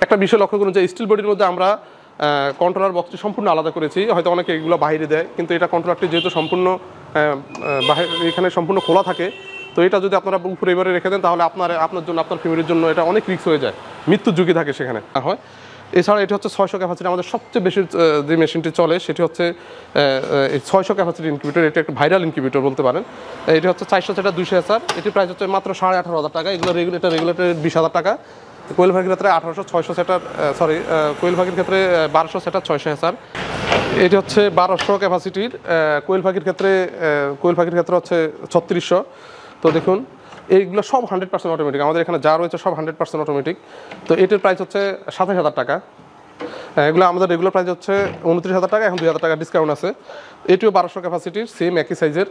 একটা বিষয় লক্ষ্য করুন যে স্টিল বডির মধ্যে আমরা কন্ট্রোলার বক্সটি সম্পূর্ণ আলাদা করেছি। হয়তো অনেকে এগুলো বাইরে দেয়, কিন্তু এটা কন্ট্রোলারটি যেহেতু সম্পূর্ণ এখানে সম্পূর্ণ খোলা থাকে, তো এটা যদি আপনারা উপরে এবারে রেখে দেন তাহলে আপনার জন্য, আপনার ফ্যামিলির জন্য এটা অনেক রিস্ক হয়ে যায়, মৃত্যুর ঝুঁকি থাকে সেখানে হয়। এছাড়া এটা হচ্ছে 600 ক্যাপাসিটি। আমাদের সবচেয়ে বেশি যে মেশিনটি চলে সেটি হচ্ছে 600 ক্যাপাসিটি ইনকিউবেটর। এটা একটা ভাইরাল ইনকিউবেটর বলতে পারেন। এটি হচ্ছে 400 সেটা 200 SR। এটি প্রাইস হচ্ছে মাত্র 18,500 টাকা। এগুলো রেগুলেটর 20,000 টাকা। কোয়েল ভাগের ক্ষেত্রে 1800, 600 সেটার কোয়েল ভাগের ক্ষেত্রে 1200 সেটার 600 SR। এটি হচ্ছে 1200 ক্যাপাসিটির। কোয়েল ভাগের ক্ষেত্রে হচ্ছে 3600। তো দেখুন এইগুলো সব 100% অটোমেটিক। আমাদের এখানে যা রয়েছে সব 100% অটোমেটিক। তো এটির প্রাইস হচ্ছে 27,000 টাকা। এগুলো আমাদের রেগুলার প্রাইস হচ্ছে 29,000 টাকা, এখন 2,000 টাকা ডিসকাউন্ট আছে। এটিও 1200 ক্যাপাসিটির, সেম একই সাইজের।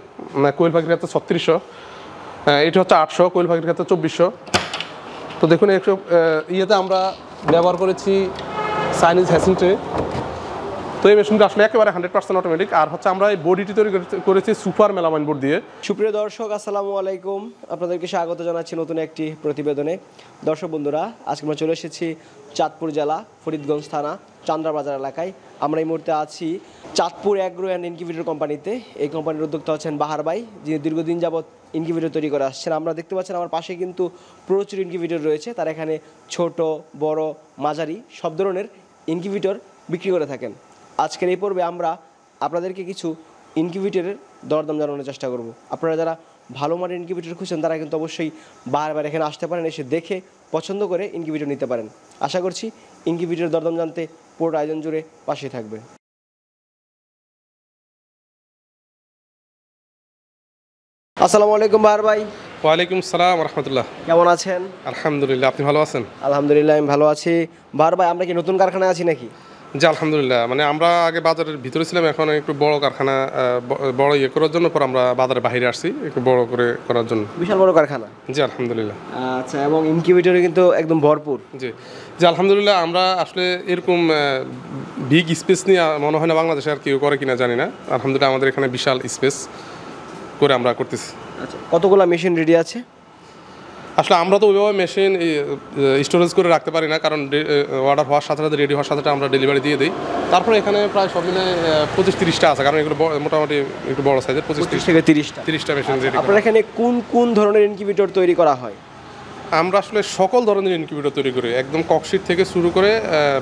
কোয়েল ভাগের ক্ষেত্রে 3600। এটি হচ্ছে 800, কোয়েল ভাগের ক্ষেত্রে 2400। তো দেখুন একটু ইয়েতে আমরা ব্যবহার করেছি চাইনিজ হ্যাসিং ট্রে। তো এই মেশিনটা আসলে একেবারে 100% অটোমেটিক। আর হচ্ছে আমরা এই বডিটি তৈরি করেছি সুপার মেলামাইন বোর্ড দিয়ে। সুপ্রিয় দর্শক, আসসালামু আলাইকুম। আপনাদেরকে স্বাগত জানাচ্ছি নতুন একটি প্রতিবেদনে। দর্শক বন্ধুরা, আজকে আমরা চলে এসেছি চাঁদপুর জেলা ফরিদগঞ্জ থানা চান্দ্রাবাজার এলাকায়। আমরা এই মুহূর্তে আছি চাঁদপুর অ্যাগ্রো অ্যান্ড ইনকিউবেটর কোম্পানিতে। এই কোম্পানির উদ্যোক্তা হচ্ছেন বাহার ভাই, যিনি দীর্ঘদিন যাবৎ ইনকিউবেটর তৈরি করে আসছেন। আমরা দেখতে পাচ্ছেন আমার পাশে কিন্তু প্রচুর ইনকিউবেটর রয়েছে। তার এখানে ছোট, বড়, মাঝারি সব ধরনের ইনকিউবেটর বিক্রি করে থাকেন। আজকের এই পর্বে আমরা আপনাদেরকে কিছু ইনকিউবেটরের দরদাম জানানোর চেষ্টা করব। আপনারা যারা ভালো মানের ইনকিউবেটর খুঁজছেন তারা কিন্তু অবশ্যই বারবার এখানে আসতে পারেন, এসে দেখে পছন্দ করে ইনকিউবেটর নিতে পারেন। আশা করছি ইনকিউবেটরের দরদাম জানতে পুরো আয়োজন জুড়ে পাশে থাকবে। আসসালামু আলাইকুম বাহার ভাই। ওয়ালাইকুম আসসালাম রহমতুল্লাহ। কেমন আছেন? আলহামদুলিল্লাহ, আপনি ভালো আছেন? আলহামদুলিল্লাহ, আমি ভালো আছি। বাহার ভাই, আমরা কি নতুন কারখানায় আছি নাকি? জি আলহামদুলিল্লাহ। মানে আমরা আগে বাজারের ভিতরে ছিলাম, এখন একটু বড় কারখানা, বড় ইয়ে করার জন্য পর আমরা বাজারের বাইরে আসছি একটু বড় করে করার জন্য। বিশাল বড় কারখানা? জি আলহামদুলিল্লাহ। আচ্ছা, এবং ইনকিউবেটরে কিন্তু একদম ভরপুর। জি জি আলহামদুলিল্লাহ। আমরা আসলে এরকম বিগ স্পেস নিয়ে মনে হয় না বাংলাদেশে আর কেউ করে কিনা জানি না। আলহামদুলিল্লাহ আমাদের এখানে বিশাল স্পেস করে আমরা করতেছি। আচ্ছা, কতগুলো মেশিন রেডি আছে? আসলে আমরা তো ওইভাবে মেশিন স্টোরেজ করে রাখতে পারি না, কারণ অর্ডার হওয়ার সাথে সাথে রেডি হওয়ার সাথে আমরা ডেলিভারি দিয়ে দিই। তারপরে এখানে প্রায় সব মিলে 25-30টা আছে, কারণ এগুলো মোটামুটি একটু বড় সাইজের। 25 থেকে 30টা মেশিন রেডি। আপনার এখানে কোন কোন ধরনের ইনকিউবেটর তৈরি করা হয়? আমরা আসলে সকল ধরনের ইনকিউবেটর তৈরি করি, একদম ককশিট থেকে শুরু করে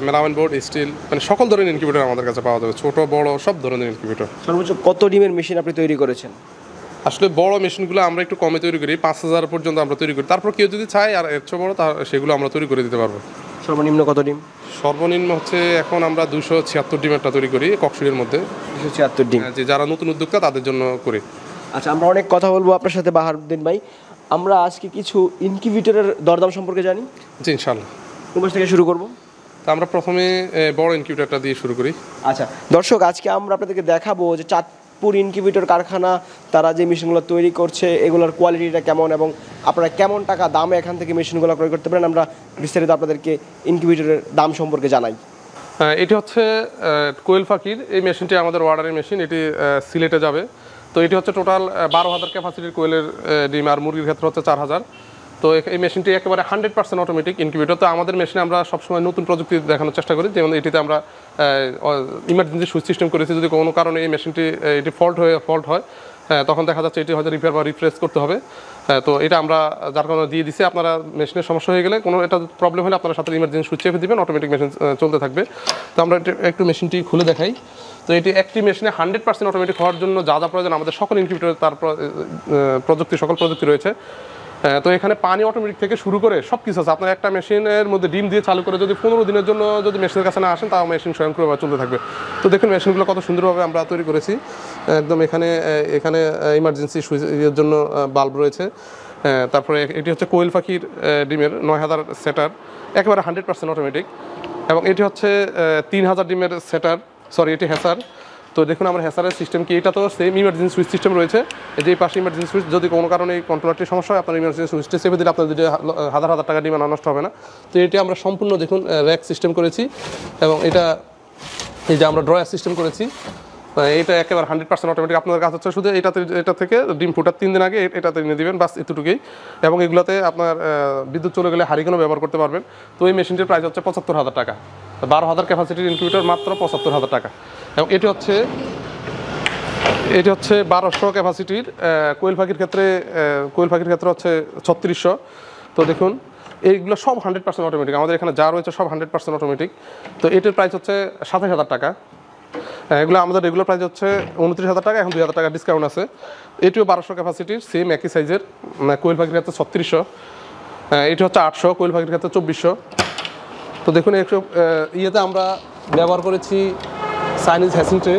মেলামাইন বোর্ড, স্টিল, মানে সকল ধরনের ইনকিউবেটর আমাদের কাছে পাওয়া যাবে, ছোট বড় সব ধরনের ইনকিউবেটর। সর্বোচ্চ কত ডিমের মেশিন আপনি তৈরি করেছেন? আসলে বড় মেশিনগুলো আমরা একটু কমে তৈরি করি, 5,000 পর্যন্ত আমরা তৈরি করি। তারপর কেউ যদি চায় আর এর চেয়ে বড়, সেগুলো আমরা তৈরি করে দিতে পারবো। সর্বনিম্ন কত ডিম? সর্বনিম্ন হচ্ছে এখন আমরা 276 ডিমেরটা তৈরি করি ককশিটের মধ্যে। 276 ডিম? যে যারা নতুন উদ্যোক্তা তাদের জন্য করি। আচ্ছা, আমরা অনেক কথা বলবো আপনার সাথে বাহারুদ্দিন ভাই। আমরা আজকে কিছু ইনকিউবেটরের দরদাম সম্পর্কে জানি। জি ইনশাআল্লাহ। কোন মাস থেকে শুরু করব? তা আমরা প্রথমে বড় ইনকিউবেটরটা দিয়ে শুরু করি। আচ্ছা দর্শক, আজকে আমরা আপনাদেরকে দেখাবো যে চাঁদপুর ইনকিউবেটর কারখানা তারা যে মেশিনগুলো তৈরি করছে এগুলোর কোয়ালিটিটা কেমন এবং আপনারা কেমন টাকা দামে এখান থেকে মেশিনগুলো ক্রয় করতে পারেন। আমরা বিস্তারিত আপনাদেরকে ইনকিউবেটরের দাম সম্পর্কে জানাই। এটি হচ্ছে কোয়েল ফাকির। এই মেশিনটি আমাদের অর্ডারের মেশিন, এটি সিলেটে যাবে। তো এটি হচ্ছে টোটাল 12,000 ক্যাপাসিটির কোয়েলের ডিম, আর মুরগির ক্ষেত্রে হচ্ছে 4,000। তো এই মেশিনটি একেবারে 100% অটোমেটিক ইনকিউবেটর। তো আমাদের মেশিনে আমরা সবসময় নতুন প্রযুক্তি দেখানোর চেষ্টা করি, যেমন এটিতে আমরা ইমার্জেন্সি সুইচ সিস্টেম করেছি। যদি কোনো কারণে এই মেশিনটি এটি ফল্ট হয়, তখন দেখা যাচ্ছে এটি হয়তো রিপেয়ার বা রিফ্রেশ করতে হবে। তো এটা আমরা যার কারণে দিয়ে দিচ্ছি। আপনারা মেশিনের সমস্যা হয়ে গেলে কোনো এটা প্রবলেম হলে আপনারা সাথে ইমার্জেন্সি সুইচ চেপে দেবেন, অটোমেটিক মেশিন চলতে থাকবে। তো আমরা একটু মেশিনটি খুলে দেখাই। তো এটি একটি মেশিনে 100% অটোমেটিক হওয়ার জন্য যা যা প্রয়োজন আমাদের সকল ইনকিউবেটরে তার সকল প্রযুক্তি রয়েছে। তো এখানে পানি অটোমেটিক থেকে শুরু করে সব কিছু আছে। আপনার একটা মেশিনের মধ্যে ডিম দিয়ে চালু করে যদি 15 দিনের জন্য যদি মেশিনের কাছে না আসেন, তাও মেশিন স্বয়ংক্রিয়ভাবে চলতে থাকবে। তো দেখুন মেশিনগুলো কত সুন্দরভাবে আমরা তৈরি করেছি। একদম এখানে ইমার্জেন্সি সুইচের জন্য বাল্ব রয়েছে। তারপরে এটি হচ্ছে কোয়েল পাখির ডিমের 9,000 সেটার, একেবারে 100% অটোমেটিক। এবং এটি হচ্ছে 3,000 ডিমের সেটার, এটি হ্যাসার। তো দেখুন আমার হ্যাসারের সিস্টেম কি, এটা তো সেম ইমার্জেন্সি সুইচ সিস্টেম রয়েছে। এই যে পাশে ইমার্জেন্সি সুইচ, যদি কোনো কারণে এই কন্ট্রোলারটির সমস্যা হয় আপনার ইমার্জেন্সি সুইচটা চেপে দিলে আপনার যদি হাজার টাকা ডিম নষ্ট হবে না। তো এটি আমরা সম্পূর্ণ দেখুন র্যাক সিস্টেম করেছি। এবং এটা এই যে আমরা ড্রয়ার সিস্টেম করেছি। এটা একেবারে 100% অটোমেটিক। আপনাদের কাজ হচ্ছে শুধু এটা থেকে ডিম ফোটার 3 দিন আগে এটাতে নিয়ে দিবেন, বাস এতটুকুই। এবং এগুলোতে আপনার বিদ্যুৎ চলে গেলে হারিকেনও ব্যবহার করতে পারবেন। তো এই মেশিনটির প্রাইস হচ্ছে 75,000 টাকা। 12,000 ক্যাপাসিটির ইনকিউবেটর মাত্র 75,000 টাকা। এবং এটি হচ্ছে 1200 ক্যাপাসিটির কোয়েল পাখির ক্ষেত্রে হচ্ছে 3600। তো দেখুন এইগুলো সব 100% অটোমেটিক, আমাদের এখানে যা রয়েছে সব 100% অটোমেটিক। তো এটির প্রাইস হচ্ছে 27,000 টাকা। এগুলো আমাদের রেগুলার প্রাইস হচ্ছে 29,000 টাকা, এখন 2,000 টাকা ডিসকাউন্ট আছে। এটিও 1200 ক্যাপাসিটির, সেম একই সাইজের, কোয়েল পাখির ক্ষেত্রে 3600। এটি হচ্ছে 800, কোয়েল পাখির ক্ষেত্রে 2400। তো দেখুন একটু ইয়েতে আমরা ব্যবহার করেছি চাইনিজ হ্যাসিং ট্রে।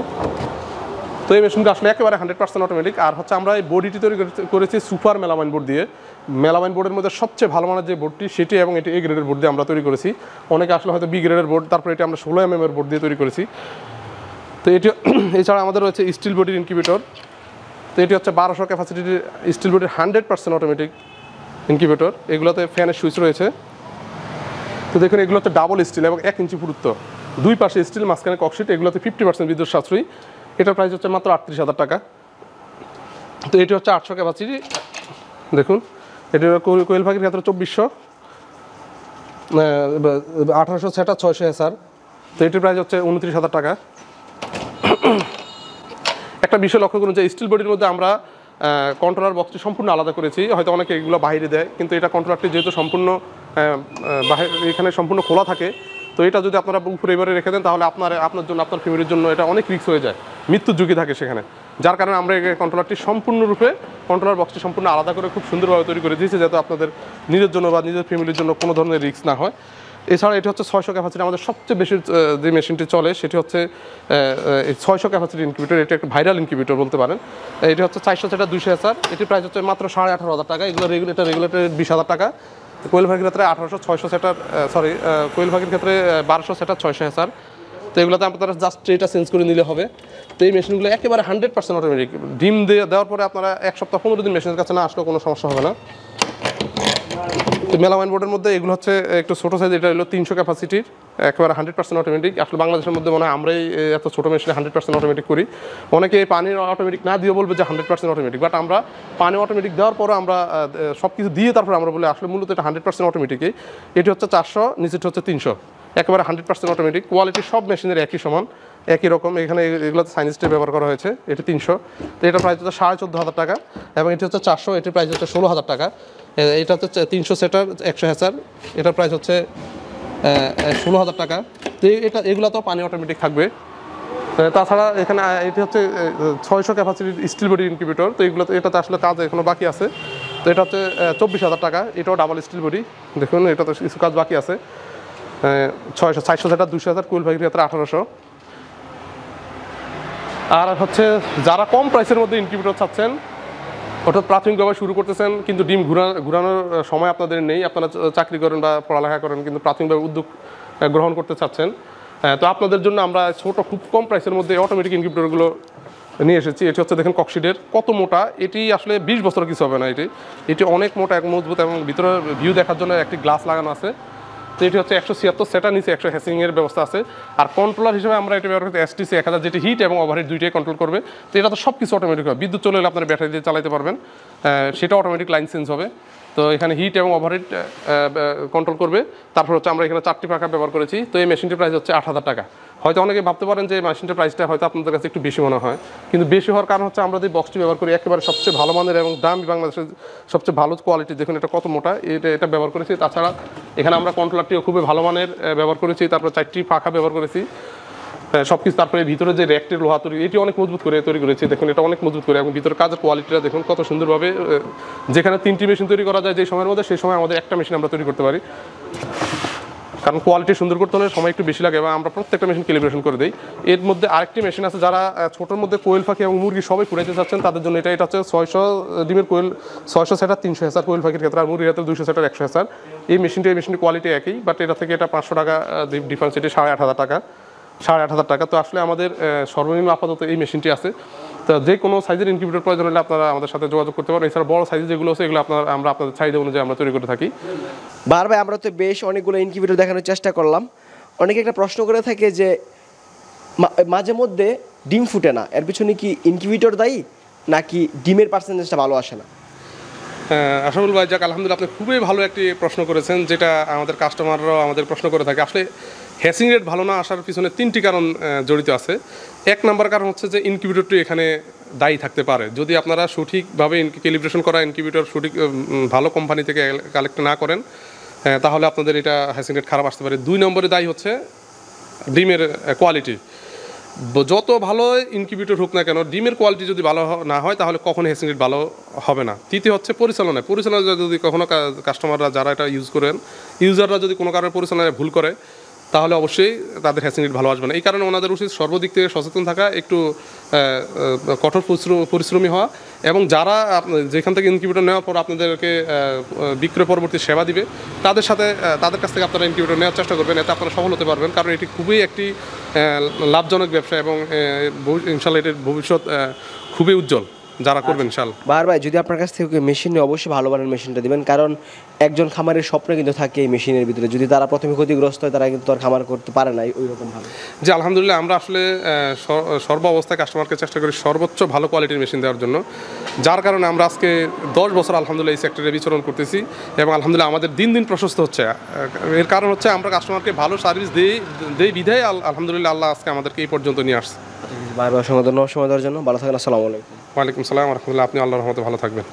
তো এই মেশিনটা আসলে একেবারে 100% অটোমেটিক। আর হচ্ছে আমরা এই বডিটি তৈরি করেছি সুপার মেলামাইন বোর্ড দিয়ে। মেলামাইন বোর্ডের মধ্যে সবচেয়ে ভালো মানের যে বোর্ডটি সেটি, এবং এটি A গ্রেডের বোর্ড দিয়ে আমরা তৈরি করেছি। অনেকে আসলে হয়তো B গ্রেডের বোর্ড, তারপরে এটি আমরা 16 mm এর বোর্ড দিয়ে তৈরি করেছি। তো এটি এছাড়া আমাদের রয়েছে স্টিল বডির ইনকিউবেটর। তো এটি হচ্ছে 1200 ক্যাপাসিটির স্টিল বডির 100% অটোমেটিক ইনকিউবেটর। এগুলোতে ফ্যানের সুইচ রয়েছে। তো দেখুন এগুলো হচ্ছে ডাবল স্টিল এবং 1 ইঞ্চি পুরুত্ব, দুই পাশে স্টিল, মাঝখানে ককশিট। এগুলোতে 50% বিদ্যুৎ সাশ্রয়ী। এটার প্রাইস হচ্ছে মাত্র 38,000 টাকা। তো এটি হচ্ছে 800 ক্যাপাসিটি। দেখুন এটি কোয়েল পাখির ক্ষেত্রে 2400, 1800 সেটা 600 SR। তো এটির প্রাইস হচ্ছে 29,000 টাকা। একটা বিষয় লক্ষ্য করুন যে স্টিল বডির মধ্যে আমরা কন্ট্রোলার বক্সটি সম্পূর্ণ আলাদা করেছি। হয়তো অনেকে এগুলো বাইরে দেয়, কিন্তু এটা কন্ট্রোলারটি যেহেতু সম্পূর্ণ এখানে সম্পূর্ণ খোলা থাকে, তো এটা যদি আপনারা উপরে এবারে রেখে দেন তাহলে আপনার জন্য, আপনার ফ্যামিলির জন্য এটা অনেক রিস্ক হয়ে যায়, মৃত্যুর ঝুঁকি থাকে সেখানে। যার কারণে আমরা এই কন্ট্রোলারটি সম্পূর্ণরূপে, কন্ট্রোলার বক্সটি সম্পূর্ণ আলাদা করে খুব সুন্দরভাবে তৈরি করে দিয়েছি, যাতে আপনাদের নিজের জন্য বা নিজের ফ্যামিলির জন্য কোনো ধরনের রিস্ক না হয়। এছাড়া এটি হচ্ছে 600 ক্যাপাসিটি। আমাদের সবচেয়ে বেশি যে মেশিনটি চলে সেটি হচ্ছে 600 ক্যাপাসিটি ইনকিউবেটর। এটি একটা ভাইরাল ইনকিউবেটর বলতে পারেন। এটি হচ্ছে 400 সেটা 200 SR। এটির প্রাইস হচ্ছে মাত্র 18,500 টাকা। এগুলো রেগুলেটর 20,000 টাকা। কোয়েল পাখির ক্ষেত্রে 1800, 600 সেটার কোয়েল পাখির ক্ষেত্রে 1200 সেটা 600 SR। তো এগুলোতে আপনারা জাস্ট ট্রেটা চেঞ্জ করে নিলে হবে। তো এই মেশিনগুলো একেবারে 100% অটোমেটিক। ডিম দেওয়ার পরে আপনারা 1 সপ্তাহ 15 দিন মেশিনের কাছে না আসলেও কোনো সমস্যা হবে না। তো মেলামাইন বোর্ডের মধ্যে এগুলো হচ্ছে একটু ছোটো সাইজ। এটা হলো 300 ক্যাপাসিটির, একেবারে 100% অটোমেটিক। আসলে বাংলাদেশের মধ্যে মনে হয় আমরাই এত ছোটো মেশিনে 100% অটোমেটিক করি। অনেকে পানির অটোমেটিক না দিয়ে বলবে যে 100% অটোমেটিক, বাট আমরা পানি অটোমেটিক দেওয়ার পরে আমরা সব কিছু দিয়ে তারপরে আমরা বলি আসলে মূলত এটা 100% অটোমেটিকই। এটি হচ্ছে 400, নিচেটা হচ্ছে 300, একেবারে 100% অটোমেটিক। কোয়ালিটি সব মেশিনের একই সমান, একই রকম। এখানে এগুলোতে চাইনিজ ট্রে ব্যবহার করা হয়েছে। এটি 300। তো এটা প্রাইস হচ্ছে 14,500 টাকা। এবং এটি হচ্ছে 400, এটির প্রাইস হচ্ছে 16,000 টাকা। এটা হচ্ছে 300 সেটার 100 SR। এটার প্রাইস হচ্ছে 16,000 টাকা। তো এগুলো তো পানি অটোমেটিক থাকবে। তাছাড়া এখানে এটি হচ্ছে 600 ক্যাপাসিটির স্টিল বডি ইনকিউবেটর। তো এটাতে আসলে কাজ এখনও বাকি আছে। তো এটা হচ্ছে 24,000 টাকা। এটাও ডাবল স্টিল বডি। দেখুন এটাতে কিছু কাজ বাকি আছে। 400 সেটা 200 SR, কোয়েল পাখির ক্ষেত্রে 1800। আর হচ্ছে যারা কম প্রাইসের মধ্যে ইনকিউবেটর চাচ্ছেন, অর্থাৎ প্রাথমিকভাবে শুরু করতেছেন কিন্তু ডিম ঘুরানোর সময় আপনাদের নেই, আপনারা চাকরি করেন বা পড়ালেখা করেন কিন্তু প্রাথমিকভাবে উদ্যোগ গ্রহণ করতে চাচ্ছেন, তো আপনাদের জন্য আমরা ছোট খুব কম প্রাইসের মধ্যে অটোমেটিক ইনকিউবেটরগুলো নিয়ে এসেছি। এটি হচ্ছে দেখেন ককশিটের, কত মোটা। এটি আসলে 20 বছর কিছু হবে না। এটি অনেক মোটা, এক মজবুত, এবং ভিতরে ভিউ দেখার জন্য একটি গ্লাস লাগানো আছে। তো এটি হচ্ছে 176 সেটা, নিচে 100 হ্যাসিংয়ের ব্যবস্থা আছে। আর কন্ট্রোলার হিসেবে আমরা এটি ব্যবহার করতে STC 1000, যেটি হিট এবং ওভারহিট দুইটাই কন্ট্রোল করবে। তো এটা তো সব কিছু অটোমেটিক হবে। বিদ্যুৎ চলে গেলে আপনার ব্যাটারি দিয়ে চালাতে পারবেন, সেটা অটোমেটিক লাইন চেঞ্জ হবে। তো এখানে হিট এবং ওভারহিট কন্ট্রোল করবে। তারপর হচ্ছে আমরা এখানে 4টি পাখা ব্যবহার করেছি। তো এই মেশিনটির প্রাইস হচ্ছে 8,000 টাকা। হয়তো অনেকে ভাবতে পারেন যে মেশিনটির প্রাইসটা হয়তো আপনাদের কাছে একটু বেশি মনে হয়, কিন্তু বেশি হওয়ার কারণ হচ্ছে আমরা যে বক্সটি ব্যবহার করি একেবারে সবচেয়ে ভালো মানের এবং দামি, বাংলাদেশের সবচেয়ে ভালো কোয়ালিটি। দেখুন এটা কত মোটা, এটা ব্যবহার করেছি। তাছাড়া এখানে আমরা কন্ট্রোলারটিও খুবই ভালো মানের ব্যবহার করেছি। তারপর 4টি পাখা ব্যবহার করেছি সব কিছু। তারপরে ভিতরে যে র্যাকটির লোহা তৈরি, এটি অনেক মজবুত করে তৈরি করেছি। দেখুন এটা অনেক মজবুত করে, এবং ভিতরে কাজের কোয়ালিটিটা দেখুন কত সুন্দরভাবে। যেখানে 3টি মেশিন তৈরি করা যায় যে সময়ের মধ্যে, সেই সময় আমাদের একটা মেশিন আমরা তৈরি করতে পারি। কারণ কোয়ালিটি সুন্দর করতে হলে সময় একটু বেশি লাগে, এবং আমরা প্রত্যেকটা মেশিন ক্যালিব্রেশন করে দিই। এর মধ্যে আরেকটি মেশিন আছে, যারা ছোটোর মধ্যে কোয়েল পাখি এবং মুরগি সবাই ফুরাইতে চাচ্ছেন তাদের জন্য এটা হচ্ছে 600 ডিমের কোয়েল, 600 সেটার 300 SR কোয়েল পাখির ক্ষেত্রে, আর মুরগির ক্ষেত্রে 200 সেটার 100 SR। এই মেশিনটির কোয়ালিটি একই, বাট এটা থেকে এটা 500 টাকা ডিফারেন্স। এটি 8,500 টাকা, 8,500 টাকা। তো আসলে আমাদের সর্বনিম্ন আপাতত এই মেশিনটি আছে। তো যে কোনো সাইজের ইনকিউবেটর প্রয়োজন হলে আপনারা আমাদের সাথে যোগাযোগ করতে পারেন। এছাড়া বড় সাইজের যেগুলো আছে এগুলো আমরা আপনাদের চাহিদা অনুযায়ী আমরা তৈরি করে থাকি। ভাই আমরা তো বেশ অনেকগুলো ইনকিউবেটর দেখানোর চেষ্টা করলাম। অনেকে একটা প্রশ্ন করে থাকে যে মাঝে মধ্যে ডিম ফুটে না, এর পিছনে কি ইনকিউবেটর দায়ী নাকি ডিমের পার্সেন্টেজটা ভালো আসে না? আশাফুল ভাই, যাক আলহামদুলিল্লাহ, আপনি খুবই ভালো একটি প্রশ্ন করেছেন, যেটা আমাদের কাস্টমাররাও আমাদের প্রশ্ন করে থাকে। আসলে হ্যাচিং রেট ভালো না আসার পিছনে 3টি কারণ জড়িত আছে। 1 নম্বর কারণ হচ্ছে যে ইনকিউবেটরটি এখানে দায়ী থাকতে পারে। যদি আপনারা সঠিকভাবে ক্যালিব্রেশন করা ইনকিউবেটর সঠিক ভালো কোম্পানি থেকে কালেক্ট না করেন, তাহলে আপনাদের এটা হ্যাচিং রেট খারাপ আসতে পারে। 2 নম্বরে দায়ী হচ্ছে ডিমের কোয়ালিটি। যত ভালো ইনকিউবেটর হোক না কেন, ডিমের কোয়ালিটি যদি ভালো না হয় তাহলে কখনো হ্যাচিং রেট ভালো হবে না। তৃতীয় হচ্ছে পরিচালনা যদি কখনো কাস্টমাররা যারা এটা ইউজ করেন, ইউজাররা যদি কোনো কারণে পরিচালনায় ভুল করে, তাহলে অবশ্যই তাদের হ্যাচিং রেট ভালো আসবে না। এই কারণে ওনাদের উচিত সর্বদিক থেকে সচেতন থাকা, একটু কঠোর পরিশ্রমী হওয়া, এবং যারা যেখান থেকে ইনকিউবেটর নেওয়ার পর আপনাদেরকে বিক্রয় পরবর্তী সেবা দিবে, তাদের কাছ থেকে আপনারা ইনকিউবেটর নেওয়ার চেষ্টা করবেন। এতে আপনারা সফল হতে পারবেন, কারণ এটি খুবই একটি লাভজনক ব্যবসা, এবং ইনশাল্লাহ এটির ভবিষ্যৎ খুবই উজ্জ্বল যারা করবেন ইনশাল্লাহ। বাহার ভাই, যদি আপনার কাছ থেকে মেশিন নিয়ে অবশ্যই ভালো মানের মেশিনটা দিবেন, কারণ একজন খামারের স্বপ্ন কিন্তু থাকে এই মেশিনের ভিতরে। যদি তারা প্রথমে ক্ষতিগ্রস্ত হয়, তারা কিন্তু আর খামার করতে পারে না ওই রকম ভাবে। যে আলহামদুলিল্লাহ, আমরা আসলে সর্ব অবস্থায় কাস্টমারকে চেষ্টা করি সর্বোচ্চ ভালো কোয়ালিটির মেশিন দেওয়ার জন্য, যার কারণে আমরা আজকে 10 বছর আলহামদুলিল্লাহ এই সেক্টরে বিচরণ করতেছি, এবং আলহামদুলিল্লাহ আমাদের দিন দিন প্রশস্ত হচ্ছে। এর কারণ হচ্ছে আমরা কাস্টমারকে ভালো সার্ভিস দিই বিধায় আলহামদুলিল্লাহ আল্লাহ আজকে আমাদেরকে এই পর্যন্ত নিয়ে আসছে। বারবার সময় দেওয়ার জন্য ভালো থাকেন। আসসালামু আলাইকুম। ওয়ালাইকুম সালাম রহমতুল্লাহ। আপনি আল্লাহর রহমতে ভালো থাকবেন।